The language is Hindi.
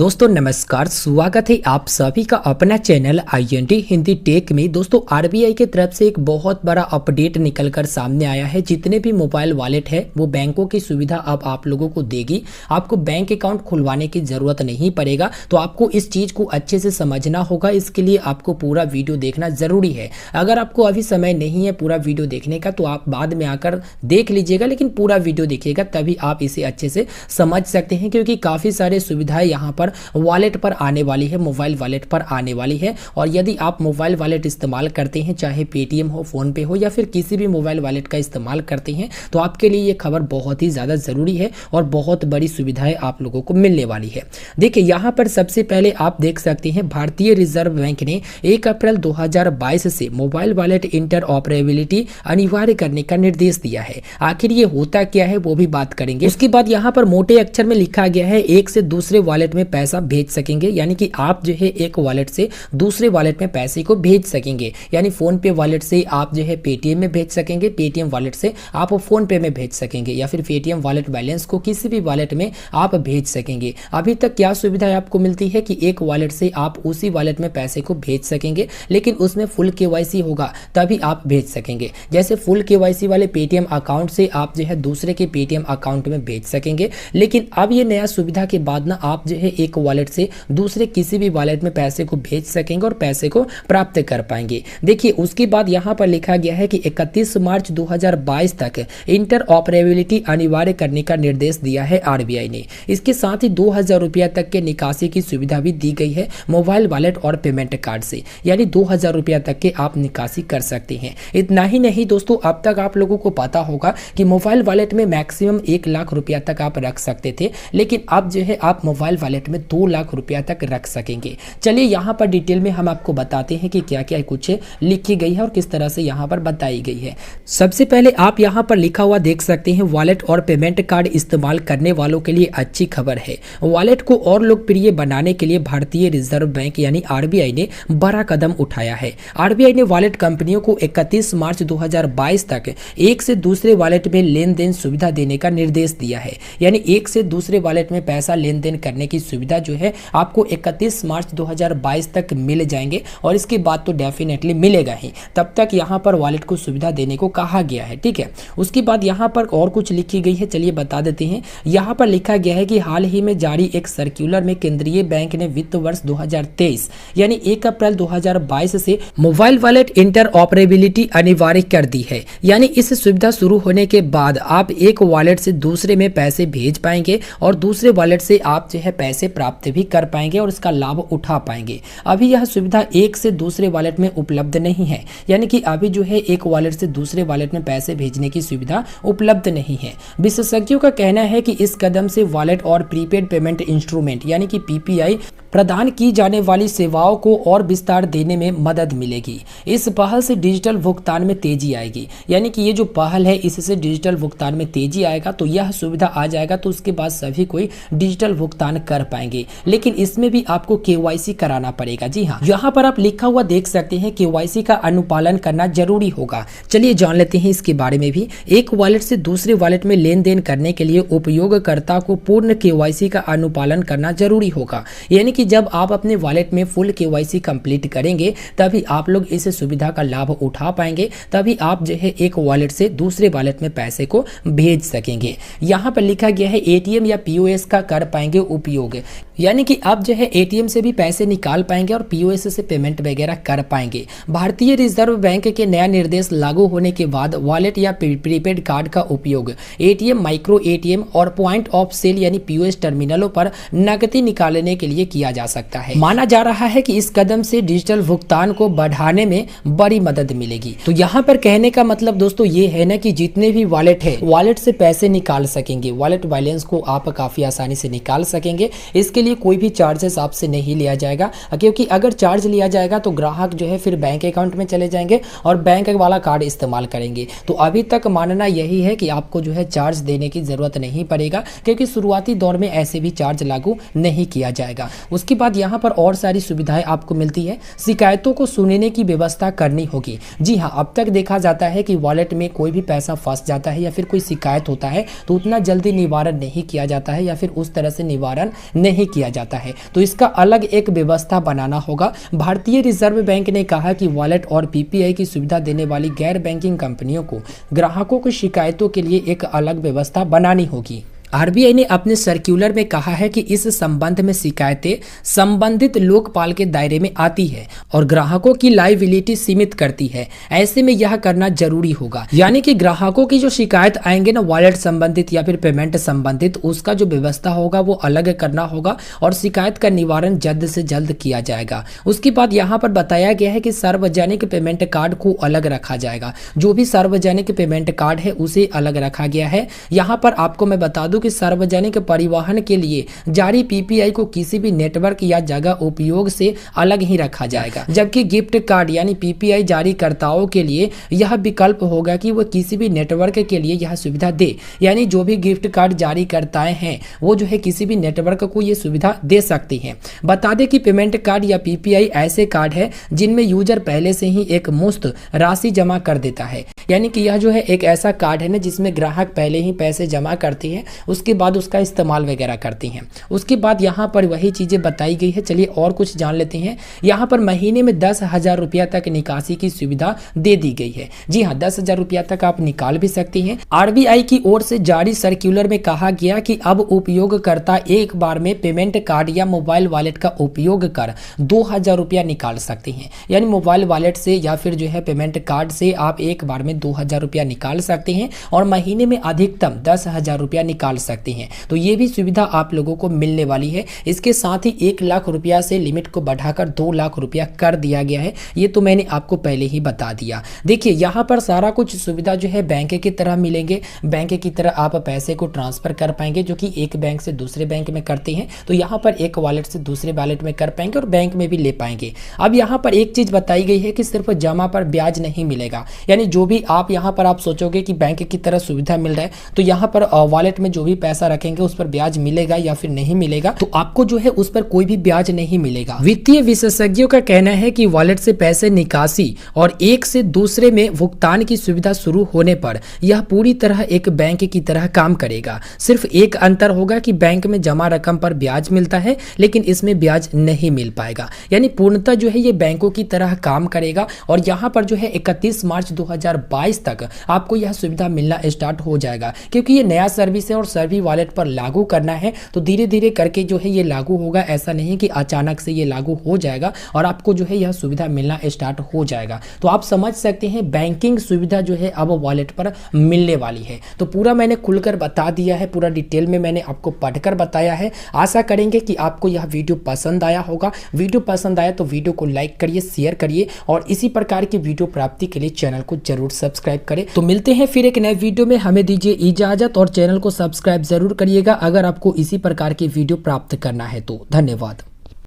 दोस्तों नमस्कार, स्वागत है आप सभी का अपना चैनल INT हिंदी टेक में। दोस्तों आरबीआई की तरफ से एक बहुत बड़ा अपडेट निकलकर सामने आया है। जितने भी मोबाइल वॉलेट है वो बैंकों की सुविधा अब आप लोगों को देगी। आपको बैंक अकाउंट खुलवाने की जरूरत नहीं पड़ेगा। तो आपको इस चीज को अच्छे से समझना होगा, इसके लिए आपको पूरा वीडियो देखना जरूरी है। अगर आपको अभी समय नहीं है पूरा वीडियो देखने का तो आप बाद में आकर देख लीजिएगा, लेकिन पूरा वीडियो देखिएगा तभी आप इसे अच्छे से समझ सकते हैं, क्योंकि काफी सारे सुविधाएं यहाँ पर वॉलेट पर आने वाली है, मोबाइल वॉलेट पर आने वाली है। और यदि आप मोबाइल वॉलेट इस्तेमाल करते हैं, चाहे पेटीएम हो, फोन पे हो या फिर किसी भी मोबाइल वॉलेट का इस्तेमाल करते हैं, तो आपके लिए ये खबर बहुत ही ज़्यादा ज़रूरी है और बहुत बड़ी सुविधाएं आप लोगों को मिलने वाली है। देखिए यहाँ पर सबसे पहले आप देख सकते हैं भारतीय रिजर्व बैंक ने 1 अप्रैल 2022 से मोबाइल वॉलेट इंटरऑपरेबिलिटी अनिवार्य करने का निर्देश दिया है। आखिर ये होता क्या है वो भी बात करेंगे। उसके बाद यहाँ पर मोटे अक्षर में लिखा गया है एक से दूसरे वॉलेट में पैसा भेज सकेंगे, यानी कि आप जो है एक वॉलेट से दूसरे वॉलेट में पैसे को भेज सकेंगे। यानी फोन पे वॉलेट से आप जो है पेटीएम में भेज सकेंगे, पेटीएम वॉलेट से आप फोन पे में भेज सकेंगे, या फिर पेटीएम वॉलेट बैलेंस को किसी भी वॉलेट में आप भेज सकेंगे। अभी तक क्या सुविधा आपको मिलती है कि एक वॉलेट से आप उसी वॉलेट में पैसे को भेज सकेंगे, लेकिन उसमें फुल केवाईसी होगा तभी आप भेज सकेंगे। जैसे फुल केवाईसी वाले पेटीएम अकाउंट से आप जो है दूसरे के पेटीएम अकाउंट में भेज सकेंगे। लेकिन अब ये नया सुविधा के बाद ना आप जो है एक वॉलेट से दूसरे किसी भी वॉलेट में पैसे को भेज सकेंगे और पैसे को प्राप्त कर पाएंगे। देखिए उसके बाद यहाँ पर लिखा गया है कि 31 मार्च 2022 तक इंटरऑपरेबिलिटी अनिवार्य करने का निर्देश दिया है आरबीआई ने। इसके साथ ही 2000 रुपया तक के निकासी की सुविधा भी दी गई है मोबाइल वॉलेट और पेमेंट कार्ड से, यानी 2000 रुपया तक के आप निकासी कर सकते हैं। इतना ही नहीं दोस्तों, अब तक आप लोगों को पता होगा कि मोबाइल वॉलेट में मैक्सिमम 1 लाख रुपया तक आप रख सकते थे, लेकिन अब जो है आप मोबाइल वॉलेट में 2 लाख रुपया तक रख सकेंगे। चलिए यहाँ पर डिटेल में हम आपको बताते हैं कि क्या क्या कुछ लिखी गई है और किस तरह से यहाँ पर बताई गई है। सबसे पहले आप यहाँ पर लिखा हुआ देख सकते हैं, वॉलेट और पेमेंट कार्ड इस्तेमाल करने वालों के लिए अच्छी खबर है। वॉलेट को और लोकप्रिय बनाने के लिए भारतीय रिजर्व बैंक यानी आरबीआई ने बड़ा कदम उठाया है। आरबीआई ने वॉलेट कंपनियों को 31 मार्च 2022 तक एक से दूसरे वॉलेट में लेन देन सुविधा देने का निर्देश दिया है। यानी एक से दूसरे वॉलेट में पैसा लेन देन करने की सुविधा जो है आपको 31 मार्च 2022 तक मिल जाएंगे, और इसके बाद तो डेफिनेटली मिलेगा ही। तब तक यहाँ पर वॉलेट को सुविधा देने को कहा गया है, ठीक है। उसके बाद यहाँ पर और कुछ लिखी गई है, चलिए बता देते हैं। यहाँ पर लिखा गया है कि हाल ही में जारी एक सर्कुलर में केंद्रीय बैंक ने वित्त वर्ष 2023 यानी 1 अप्रैल 2022 से मोबाइल वॉलेट इंटरऑपरेबिलिटी अनिवार्य कर दी है। यानी इस सुविधा शुरू होने के बाद आप एक वॉलेट से दूसरे में पैसे भेज पाएंगे और दूसरे वॉलेट से आप जो है पैसे प्राप्त भी कर पाएंगे और इसका लाभ उठा पाएंगे। अभी यह सुविधा एक से दूसरे वॉलेट में उपलब्ध नहीं है, यानी कि अभी जो है एक वॉलेट से दूसरे वॉलेट में पैसे भेजने की सुविधा उपलब्ध नहीं है। विशेषज्ञों का कहना है कि इस कदम से वॉलेट और प्रीपेड पेमेंट इंस्ट्रूमेंट यानी कि पीपीआई प्रदान की जाने वाली सेवाओं को और विस्तार देने में मदद मिलेगी। इस पहल से डिजिटल भुगतान में तेजी आएगी, यानी कि ये जो पहल है इससे डिजिटल भुगतान में तेजी आएगा। तो यह सुविधा आ जाएगा तो उसके बाद सभी कोई डिजिटल भुगतान कर पाएंगे, लेकिन इसमें भी आपको केवाईसी कराना पड़ेगा। जी हाँ, यहाँ पर आप लिखा हुआ देख सकते हैं केवाईसी का अनुपालन करना जरूरी होगा। चलिए जान लेते हैं इसके बारे में भी। एक वॉलेट से दूसरे वॉलेट में लेन देन करने के लिए उपयोगकर्ता को पूर्ण केवाईसी का अनुपालन करना जरूरी होगा। यानी कि जब आप अपने वॉलेट में फुल केवाईसी कंप्लीट करेंगे तभी आप लोग इस सुविधा का लाभ उठा पाएंगे, तभी आप जो है एक वॉलेट से दूसरे वॉलेट में पैसे को भेज सकेंगे। यहाँ पर लिखा गया है एटीएम या पीओएस का कर पाएंगे उपयोग, यानी कि आप जो है एटीएम से भी पैसे निकाल पाएंगे और पीओएस से पेमेंट वगैरह कर पाएंगे। भारतीय रिजर्व बैंक के नया निर्देश लागू होने के बाद वॉलेट या प्रीपेड कार्ड का उपयोग एटीएम, माइक्रो एटीएम और पॉइंट ऑफ सेल यानी पीओएस टर्मिनलों पर नकदी निकालने के लिए किया जा सकता है। माना जा रहा है कि इस कदम से डिजिटल भुगतान को बढ़ाने में बड़ी मदद मिलेगी। तो यहाँ पर कहने का मतलब दोस्तों ये है ना कि जितने भी वॉलेट है वॉलेट से पैसे निकाल सकेंगे, वॉलेट बैलेंस को आप काफी आसानी से निकाल सकेंगे। इसके लिए कोई भी चार्जेस आपसे नहीं लिया जाएगा, क्योंकि अगर चार्ज लिया जाएगा तो ग्राहक जो है फिर बैंक अकाउंट में चले जाएंगे और बैंक वाला कार्ड इस्तेमाल करेंगे। तो अभी तक मानना यही है कि आपको जो है चार्ज देने की जरूरत नहीं पड़ेगा, क्योंकि शुरुआती दौर में ऐसे भी चार्ज लागू नहीं किया जाएगा। उसके बाद यहाँ पर और सारी सुविधाएं आपको मिलती है। शिकायतों को सुनने की व्यवस्था करनी होगी। जी हाँ, अब तक देखा जाता है कि वॉलेट में कोई भी पैसा फंस जाता है या फिर कोई शिकायत होता है तो उतना जल्दी निवारण नहीं किया जाता है या फिर उस तरह से निवारण नहीं किया जाता है, तो इसका अलग एक व्यवस्था बनाना होगा। भारतीय रिजर्व बैंक ने कहा कि वॉलेट और पीपीआई की सुविधा देने वाली गैर बैंकिंग कंपनियों को ग्राहकों की शिकायतों के लिए एक अलग व्यवस्था बनानी होगी। आरबीआई ने अपने सर्कुलर में कहा है कि इस संबंध में शिकायतें संबंधित लोकपाल के दायरे में आती है और ग्राहकों की लायबिलिटी सीमित करती है। ऐसे में यह करना जरूरी होगा, यानी कि ग्राहकों की जो शिकायत आएंगे ना वॉलेट संबंधित या फिर पेमेंट संबंधित, उसका जो व्यवस्था होगा वो अलग करना होगा और शिकायत का निवारण जल्द से जल्द किया जाएगा। उसके बाद यहाँ पर बताया गया है कि सार्वजनिक पेमेंट कार्ड को अलग रखा जाएगा। जो भी सार्वजनिक पेमेंट कार्ड है उसे अलग रखा गया है। यहाँ पर आपको मैं बता दूं कि सार्वजनिक परिवहन के लिए जारी पीपीआई को किसी भी नेटवर्क या जगह उपयोग से अलग ही रखा जाएगा, जबकि गिफ्ट कार्ड यानी पीपीआई जारीकर्ताओं के लिए यह विकल्प होगा कि वह किसी भी नेटवर्क के लिए यह सुविधा दे। यानी जो भी गिफ्ट कार्ड जारी करताएं हैं वो जो है किसी भी नेटवर्क को ये सुविधा दे सकती हैं। बता दें कि पेमेंट कार्ड या पीपीआई ऐसे कार्ड है जिनमें यूजर पहले से ही एक मुश्त राशि जमा कर देता है, यानी कि यह जो है एक ऐसा कार्ड है ना जिसमें ग्राहक पहले ही पैसे जमा करती है, उसके बाद उसका इस्तेमाल वगैरह करती हैं। उसके बाद यहाँ पर वही चीज़ें बताई गई है। चलिए और कुछ जान लेते हैं। यहाँ पर महीने में 10,000 रुपया तक निकासी की सुविधा दे दी गई है। जी हाँ, 10,000 रुपया तक आप निकाल भी सकती हैं। आरबीआई की ओर से जारी सर्कुलर में कहा गया कि अब उपयोगकर्ता एक बार में पेमेंट कार्ड या मोबाइल वॉलेट का उपयोग कर 2,000 रुपया निकाल सकती हैं। यानी मोबाइल वॉलेट से या फिर जो है पेमेंट कार्ड से आप एक बार में 2,000 रुपया निकाल सकते हैं और महीने में अधिकतम 10,000 रुपया निकाल सकते हैं। तो ये भी सुविधा आप लोगों को मिलने वाली है। इसके साथ ही 1 लाख रुपया से लिमिट को बढ़ाकर 2 लाख रुपया कर दिया गया है। ये तो मैंने आपको पहले ही बता दिया। देखिए यहाँ पर सारा कुछ सुविधा जो है बैंक की तरह मिलेंगे। बैंक की तरह आप पैसे को ट्रांसफर कर पाएंगे, जो कि एक बैंक से दूसरे बैंक में करते हैं तो यहाँ पर एक वॉलेट से दूसरे वॉलेट में कर पाएंगे और बैंक में भी ले पाएंगे। अब यहाँ पर एक चीज बताई गई है कि सिर्फ जमा पर ब्याज नहीं मिलेगा। यानी जो भी आप यहाँ पर आप सोचोगे कि बैंक की तरह सुविधा मिल रहा है तो यहाँ पर वॉलेट में जो भी पैसा रखेंगे उस पर ब्याज मिलेगा या फिर नहीं मिलेगा, तो आपको जो है उस पर कोई भी ब्याज नहीं मिलेगा। वित्तीय विशेषज्ञों का कहना है कि वॉलेट से पैसे निकासी और एक से दूसरे में भुगतान की सुविधा शुरू होने पर यह पूरी तरह एक बैंक की तरह काम करेगा। सिर्फ एक अंतर होगा कि बैंक में जमा रकम पर ब्याज मिलता है लेकिन इसमें ब्याज नहीं मिल पाएगा। यानी पूर्णतः जो है ये बैंकों की तरह काम करेगा और यहाँ पर जो है 31 मार्च 2022 तक आपको यह सुविधा मिलना स्टार्ट हो जाएगा, क्योंकि ये नया सर्विस है और सभी वॉलेट पर लागू करना है तो धीरे धीरे करके जो है ये लागू होगा। ऐसा नहीं कि अचानक से ये लागू हो जाएगा और आपको जो है यह सुविधा मिलना स्टार्ट हो जाएगा। तो आप समझ सकते हैं बैंकिंग सुविधा जो है अब वॉलेट पर मिलने वाली है। तो पूरा मैंने खुलकर बता दिया है, पूरा डिटेल में मैंने आपको पढ़कर बताया है। आशा करेंगे कि आपको यह वीडियो पसंद आया होगा। वीडियो पसंद आया तो वीडियो को लाइक करिए, शेयर करिए और इसी प्रकार की वीडियो प्राप्ति के लिए चैनल को जरूर सब्सक्राइब करें। तो मिलते हैं फिर एक नए वीडियो में। हमें दीजिए इजाजत और चैनल को सब्सक्राइब जरूर करिएगा अगर आपको इसी प्रकार की वीडियो प्राप्त करना है तो। धन्यवाद।